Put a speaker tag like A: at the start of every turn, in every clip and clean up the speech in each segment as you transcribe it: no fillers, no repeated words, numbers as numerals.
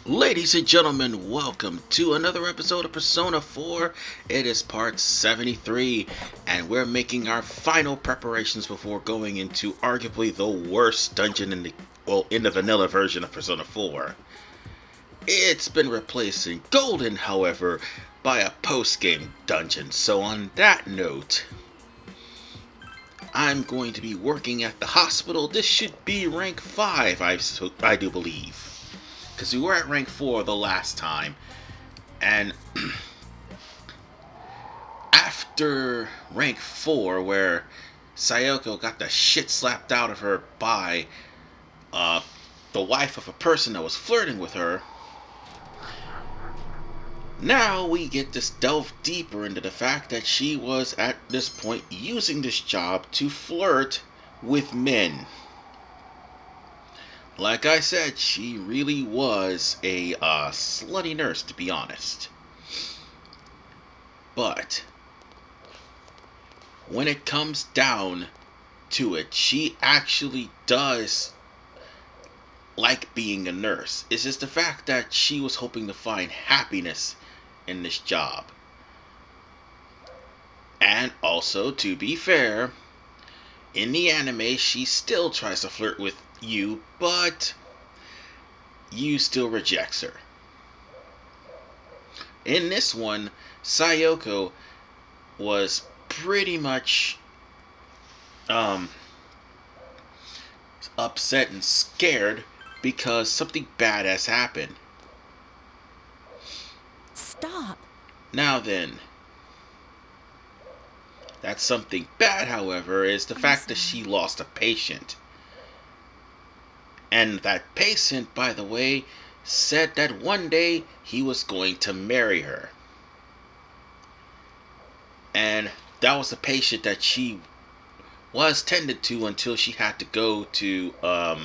A: Ladies and gentlemen, welcome to another episode of Persona 4. It is part 73, and we're making our final preparations before going into arguably the worst dungeon in the vanilla version of Persona 4. It's been replaced in Golden, however, by a post-game dungeon. So on that note, I'm going to be working at the hospital. This should be rank 5, I do believe. Because we were at rank 4 the last time. And after rank 4, where Sayoko got the shit slapped out of her by the wife of a person that was flirting with her, now we get to delve deeper into the fact that she was at this point using this job to flirt with men. Like I said, she really was a slutty nurse, to be honest. But when it comes down to it, she actually does like being a nurse. It's just the fact that she was hoping to find happiness in this job. And also, to be fair, in the anime, she still tries to flirt with you, but you still rejects her. In this one, Sayoko was pretty much upset and scared because something bad has happened.
B: Stop.
A: Now then, that something bad, however, is the fact that she lost a patient. And that patient, by the way, said that one day he was going to marry her. And that was the patient that she was tended to until she had to go to a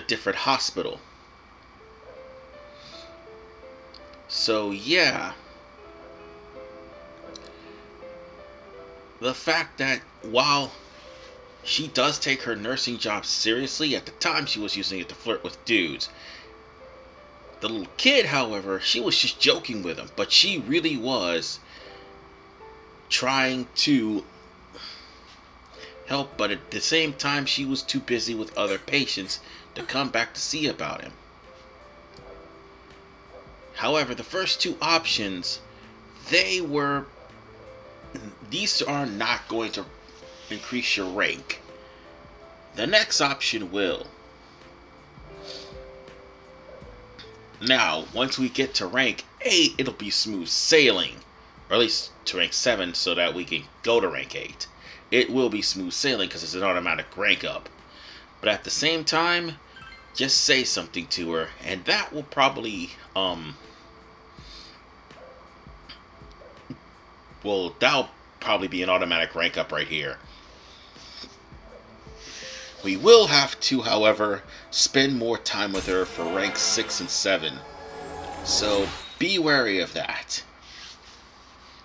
A: different hospital. So yeah, the fact that while she does take her nursing job seriously, at the time she was using it to flirt with dudes. The little kid, however, she was just joking with him, but she really was trying to help, but at the same time she was too busy with other patients to come back to see about him. However, the first two options, these are not going to increase your rank. The next option will. Now, once we get to rank 8, it'll be smooth sailing. Or at least to rank 7 so that we can go to rank 8. It will be smooth sailing because it's an automatic rank up. But at the same time, just say something to her, and that will probably, that'll probably be an automatic rank up right here. We will have to, however, spend more time with her for rank 6 and 7. So be wary of that.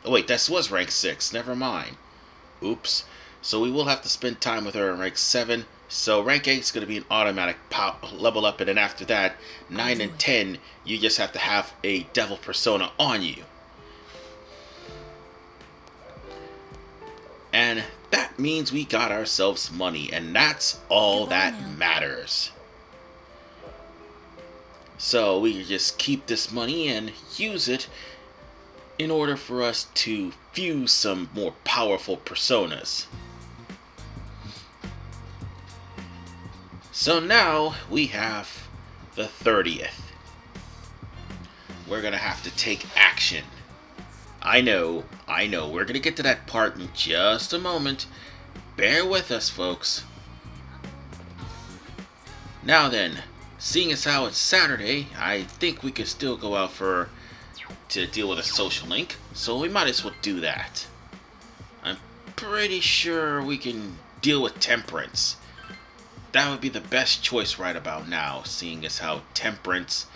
A: Oh wait, this was rank 6. Never mind. Oops. So we will have to spend time with her in rank 7. So rank 8 is going to be an automatic level up. And then after that, 9 and 10, you just have to have a devil persona on you. And that means we got ourselves money, and that's all that matters. So we can just keep this money and use it in order for us to fuse some more powerful personas. So now we have the 30th. We're gonna have to take action. I know, we're gonna get to that part in just a moment. Bear with us, folks. Now then, seeing as how it's Saturday, I think we could still go out to deal with a social link, so we might as well do that. I'm pretty sure we can deal with Temperance. That would be the best choice right about now, seeing as how Temperance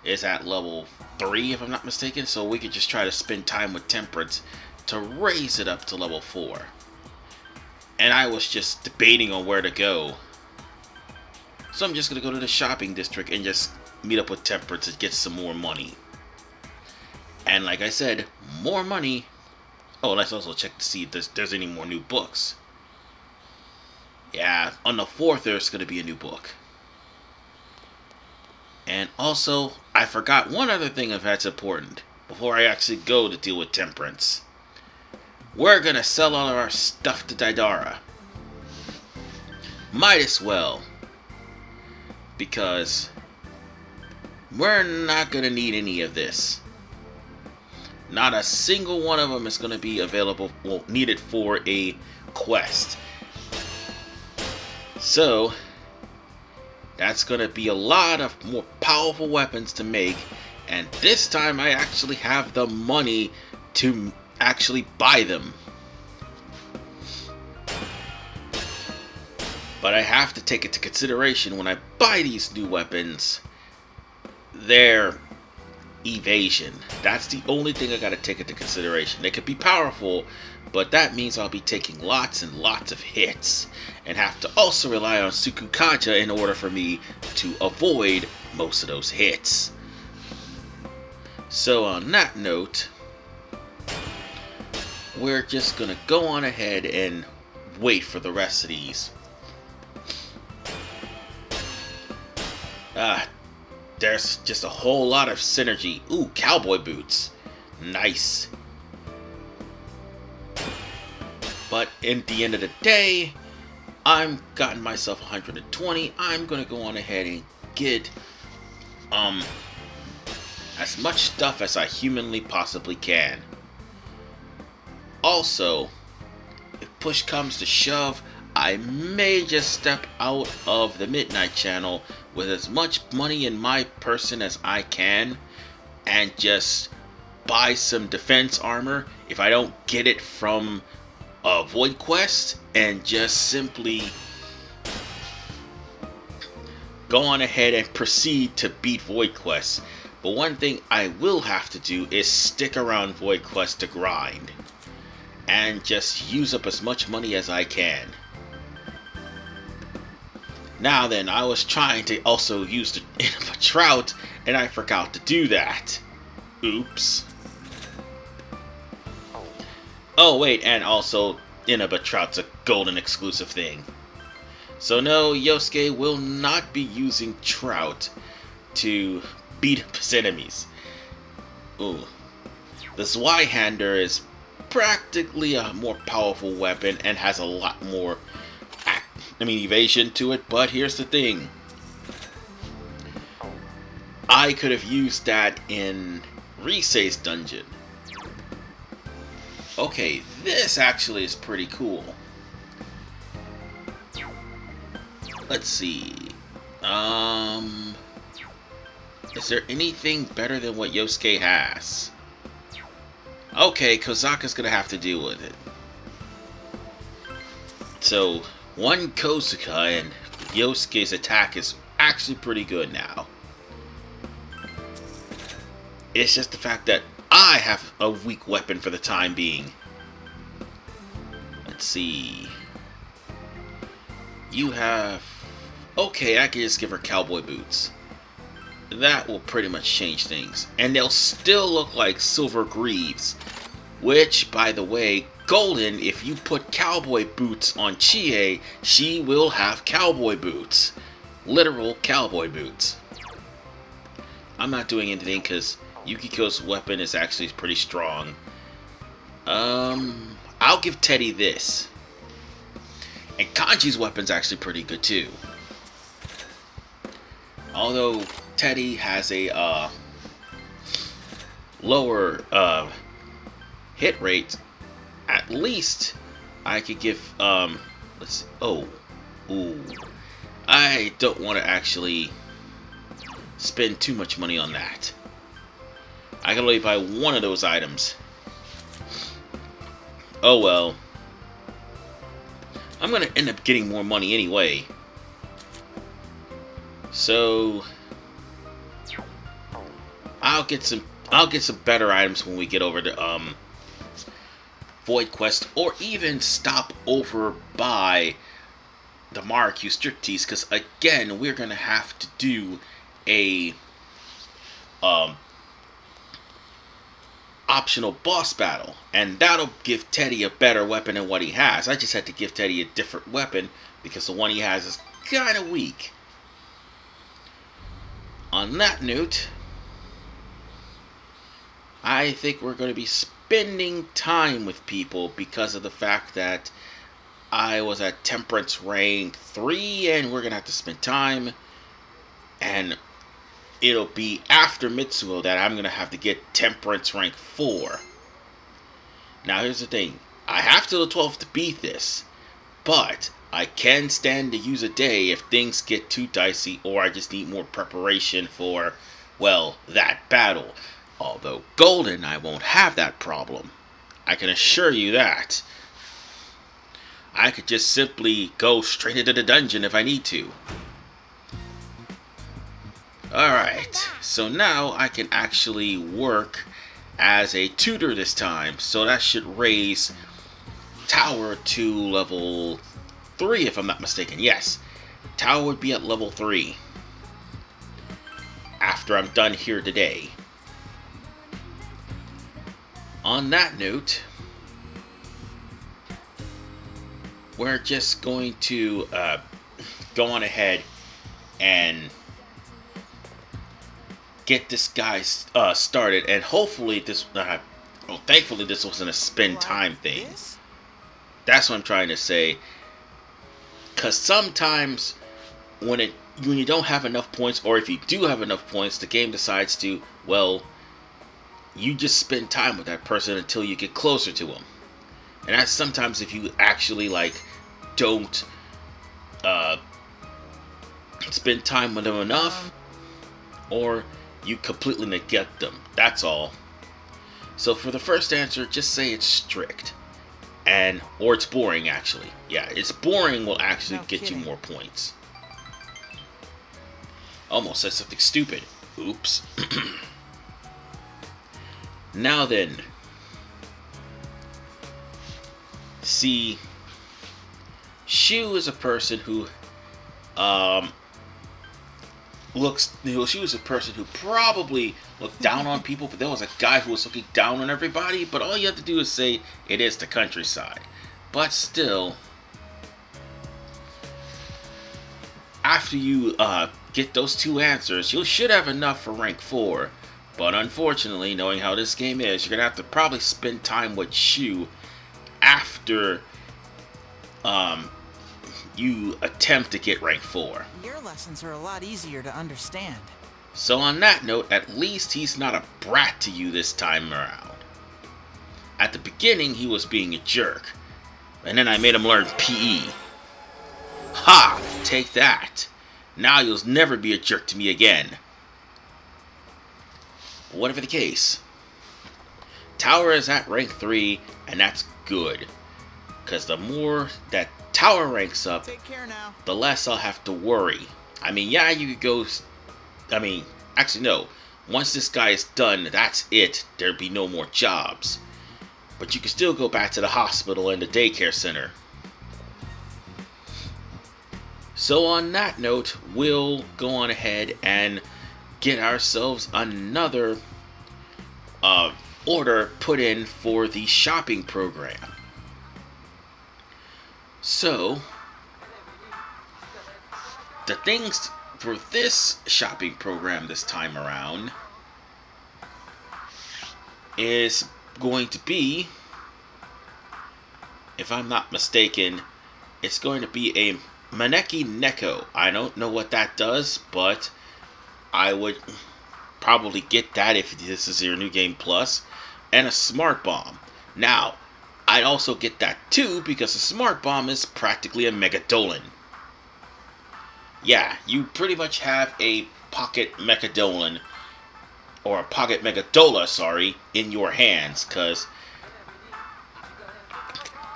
A: is at level 3, if I'm not mistaken, so we could just try to spend time with Temperance to raise it up to level 4. And I was just debating on where to go. So I'm just going to go to the shopping district and just meet up with Temperance and get some more money. And like I said, more money. Oh, let's also check to see if there's any more new books. Yeah, on the 4th there's going to be a new book. And also, I forgot one other thing if that's important before I actually go to deal with Temperance. We're going to sell all of our stuff to Daidara. Might as well. Because we're not going to need any of this. Not a single one of them is going to be available, well, needed for a quest. So, that's going to be a lot of more powerful weapons to make. And this time I actually have the money to actually buy them. But I have to take into consideration when I buy these new weapons, their evasion. That's the only thing I gotta take into consideration. They could be powerful, but that means I'll be taking lots and lots of hits, and have to also rely on Sukukaja in order for me to avoid most of those hits. So on that note, we're just gonna go on ahead and wait for the rest of these. There's just a whole lot of synergy. Ooh, cowboy boots. Nice. But in the end of the day, I'm gotten myself 120. I'm gonna go on ahead and get as much stuff as I humanly possibly can. Also, if push comes to shove, I may just step out of the Midnight Channel with as much money in my person as I can and just buy some defense armor if I don't get it from a Void Quest, and just simply go on ahead and proceed to beat Void Quest. But one thing I will have to do is stick around Void Quest to grind and just use up as much money as I can. Now then, I was trying to also use the Inaba Trout, and I forgot to do that. Oops. Oh wait, and also Inaba Trout's a golden exclusive thing. So no, Yosuke will not be using Trout to beat up his enemies. Ooh. The Zweihander is practically a more powerful weapon and has a lot more evasion to it, but here's the thing. I could have used that in Risei's dungeon. Okay, this actually is pretty cool. Let's see. Is there anything better than what Yosuke has? Okay, Kozaka's gonna have to deal with it. So, one Kozuka and Yosuke's attack is actually pretty good now. It's just the fact that I have a weak weapon for the time being. Let's see. You have... Okay, I can just give her cowboy boots. That will pretty much change things. And they'll still look like silver greaves. Which, by the way, golden, if you put cowboy boots on Chie, she will have cowboy boots. Literal cowboy boots. I'm not doing anything because Yukiko's weapon is actually pretty strong. I'll give Teddy this. And Kanji's weapon's actually pretty good too. Although Teddy has a lower hit rate, at least I could give let's see. Ooh. I don't want to actually spend too much money on that. I can only buy one of those items. Oh well. I'm gonna end up getting more money anyway. So I'll get some better items when we get over to Void Quest, or even stop over by the Marikyu Striptease, because again we're gonna have to do a um, optional boss battle, and that'll give Teddy a better weapon than what he has. I just had to give Teddy a different weapon because the one he has is kind of weak. On that note, I think we're going to be spending time with people because of the fact that I was at Temperance rank 3 and we're going to have to spend time, and it'll be after Mitsuo that I'm going to have to get Temperance rank 4. Now here's the thing, I have till the 12th to beat this, but I can stand to use a day if things get too dicey or I just need more preparation for, well, that battle. Although Golden, I won't have that problem. I can assure you that. I could just simply go straight into the dungeon if I need to. Alright, so now I can actually work as a tutor this time. So that should raise Tower to level 3 if I'm not mistaken. Yes, Tower would be at level 3 after I'm done here today. On that note, we're just going to go on ahead and get this guy started, and hopefully this, well, thankfully this wasn't a spend time thing. That's what I'm trying to say. Because sometimes when you don't have enough points, or if you do have enough points, the game decides to, well, you just spend time with that person until you get closer to them. And that's sometimes if you actually don't spend time with them enough, or you completely neglect them. That's all. So for the first answer, just say it's strict. Or it's boring, actually. Yeah, it's boring will actually get you more points. Almost said something stupid. Oops. Now then. See, Shu is a person who she was a person who probably looked down on people, but there was a guy who was looking down on everybody, but all you have to do is say it is the countryside. But still, after you get those two answers, you should have enough for rank 4. But unfortunately, knowing how this game is, you're going to have to probably spend time with Shu after you attempt to get rank 4.
B: Your lessons are a lot easier to understand.
A: So on that note, at least he's not a brat to you this time around. At the beginning, he was being a jerk. And then I made him learn PE. Ha! Take that. Now you'll never be a jerk to me again. But whatever the case, Tower is at rank 3, and that's good. Because the more that Tower ranks up, the less I'll have to worry. I mean, yeah, you could go... actually no. Once this guy is done, that's it. There'd be no more jobs. But you can still go back to the hospital and the daycare center. So on that note, we'll go on ahead and get ourselves another order put in for the shopping program. So, the things for this shopping program this time around is going to be, if I'm not mistaken, it's going to be a Maneki Neko. I don't know what that does, but I would probably get that if this is your New Game Plus, and a Smart Bomb. Now, I'd also get that too, because a Smart Bomb is practically a Megadolan. Yeah, you pretty much have a Pocket Megadolan, or a Pocket Megadola, sorry, in your hands, because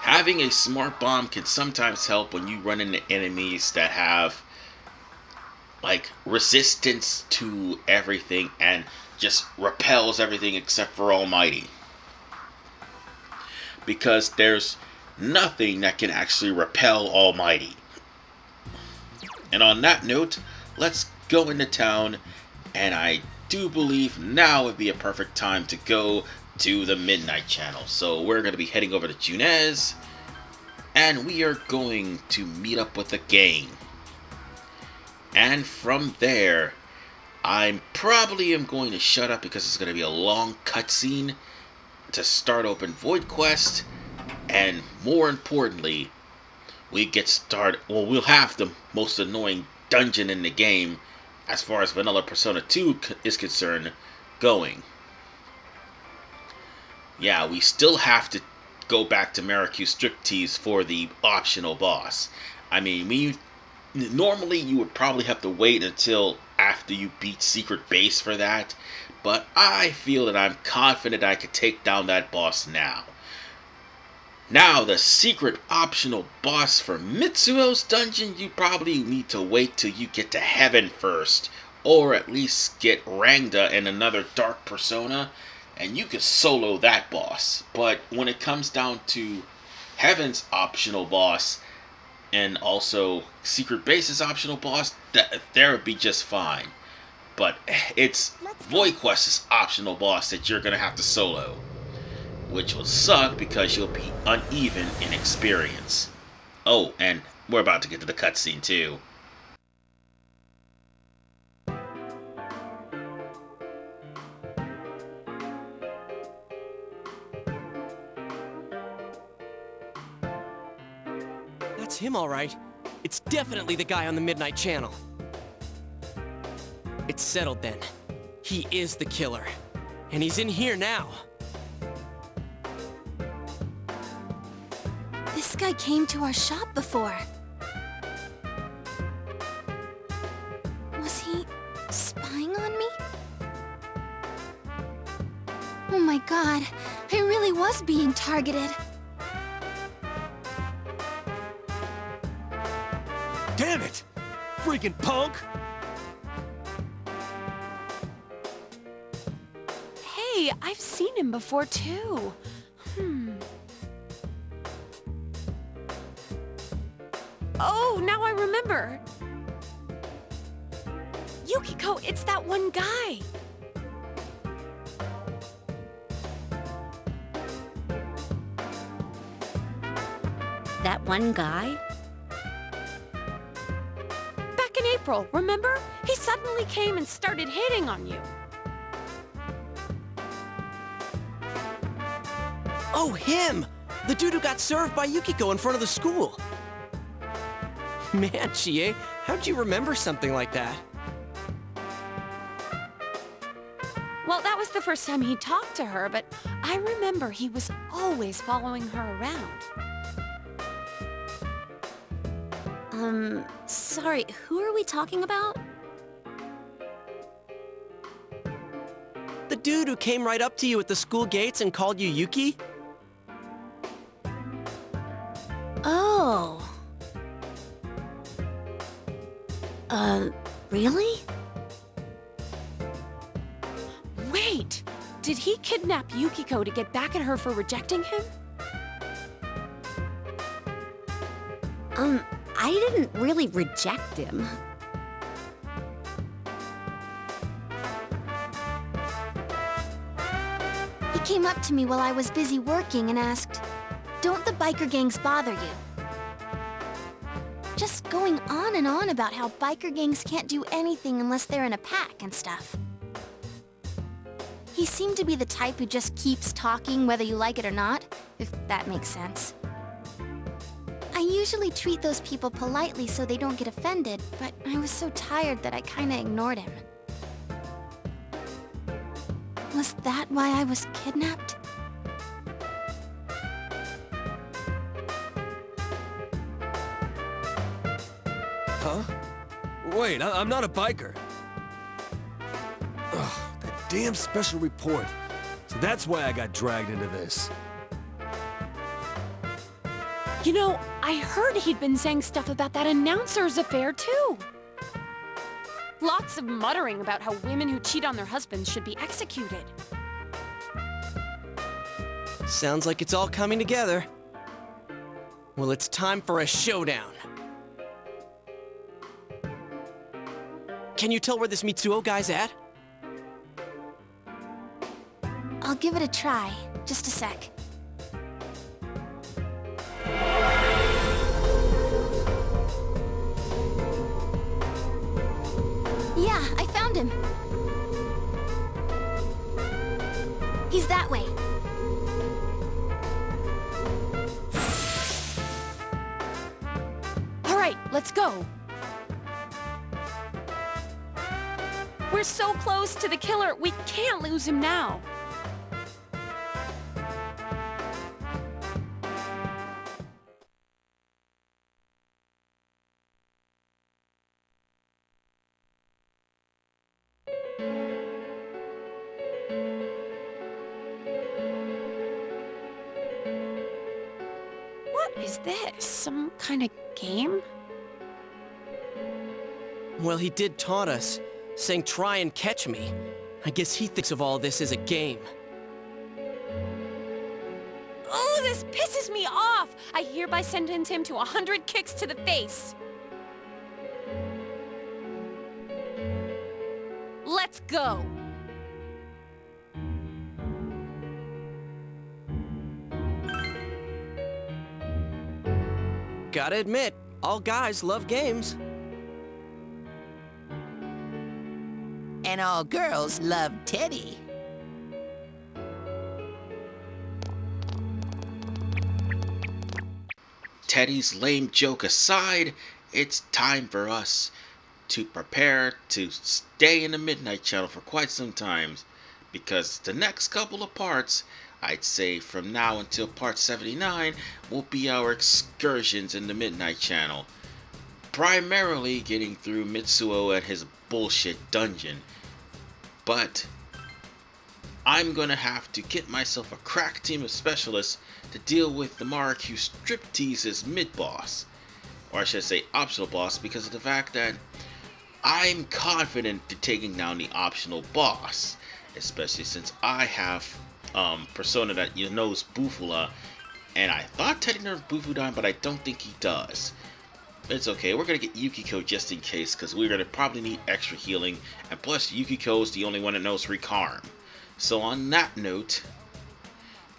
A: having a Smart Bomb can sometimes help when you run into enemies that have, resistance to everything, and just repels everything except for Almighty. Because there's nothing that can actually repel Almighty. And on that note, let's go into town, and I do believe now would be a perfect time to go to the Midnight Channel. So we're going to be heading over to Junez, and we are going to meet up with the gang. And from there, I'm probably am going to shut up because it's going to be a long cutscene to start open Void Quest, and more importantly, we'll have the most annoying dungeon in the game, as far as Vanilla Persona 2 is concerned, going. Yeah, we still have to go back to Maracue Striptease for the optional boss. I mean, normally you would probably have to wait until after you beat Secret Base for that, but I feel that I'm confident I could take down that boss now. Now, the secret optional boss for Mitsuo's dungeon, you probably need to wait till you get to heaven first, or at least get Rangda and another Dark Persona, and you could solo that boss. But when it comes down to heaven's optional boss, and also Secret Base's optional boss, there would be just fine. But it's Void Quest's optional boss that you're going to have to solo, which will suck because you'll be uneven in experience. Oh, and we're about to get to the cutscene too.
C: That's him, all right. It's definitely the guy on the Midnight Channel. It's settled then. He is the killer. And he's in here now.
D: This guy came to our shop before. Was he spying on me? Oh my god, I really was being targeted.
C: Damn it! Freaking punk!
E: Hey, I've seen him before too. Oh, now I remember. Yukiko, it's that one guy.
F: That one guy?
E: Back in April, remember? He suddenly came and started hitting on you.
C: Oh, him! The dude who got served by Yukiko in front of the school. Man, Chie, how'd you remember something like that?
E: Well, that was the first time he talked to her, but I remember he was always following her around.
F: Sorry, who are we talking about?
C: The dude who came right up to you at the school gates and called you Yuki?
F: Oh. Really?
E: Wait! Did he kidnap Yukiko to get back at her for rejecting him?
F: I didn't really reject him.
D: He came up to me while I was busy working and asked, "Don't the biker gangs bother you?" Just going on and on about how biker gangs can't do anything unless they're in a pack and stuff. He seemed to be the type who just keeps talking whether you like it or not, if that makes sense. I usually treat those people politely so they don't get offended, but I was so tired that I kinda ignored him. Was that why I was kidnapped?
G: Huh? Wait, I'm not a biker. Ugh, that damn special report. So that's why I got dragged into this.
E: You know, I heard he'd been saying stuff about that announcer's affair, too. Lots of muttering about how women who cheat on their husbands should be executed.
C: Sounds like it's all coming together. Well, it's time for a showdown. Can you tell where this Mitsuo guy's at?
D: give it a try. Just a sec. Yeah, I found him. He's that way.
E: All right, let's go. We're so close to the killer, we can't lose him now. What is this? Some kind of game?
C: Well, he did taunt us, saying try and catch me. I guess he thinks of all this as a game.
E: Oh, this pisses me off! I hereby sentence him to 100 kicks to the face. Let's go!
C: Gotta admit, all guys love games.
B: And all girls love Teddy.
A: Teddy's lame joke aside, it's time for us to prepare to stay in the Midnight Channel for quite some time, because the next couple of parts, I'd say from now until part 79, will be our excursions in the Midnight Channel. Primarily getting through Mitsuo and his bullshit dungeon. But I'm gonna have to get myself a crack team of specialists to deal with the Marquis Striptease's mid-boss. Or I should say optional boss, because of the fact that I'm confident to taking down the optional boss. Especially since I have Persona that knows Bufula, and I thought Teddy knows Bufudan, but I don't think he does. It's okay, we're gonna get Yukiko just in case, because we're gonna probably need extra healing, and plus Yukiko is the only one that knows Recarm. So on that note,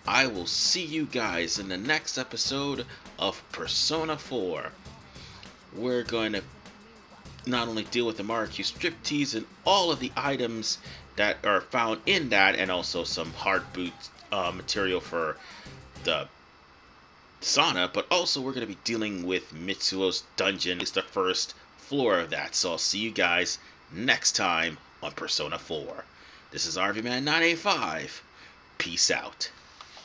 A: I will see you guys in the next episode of Persona 4. We're going to not only deal with the Marquis Striptease and all of the items that are found in that, and also some hard boot material for the sauna, but also we're going to be dealing with Mitsuo's dungeon. It's the first floor of that, so I'll see you guys next time on Persona 4. This is RVMan985. Peace out.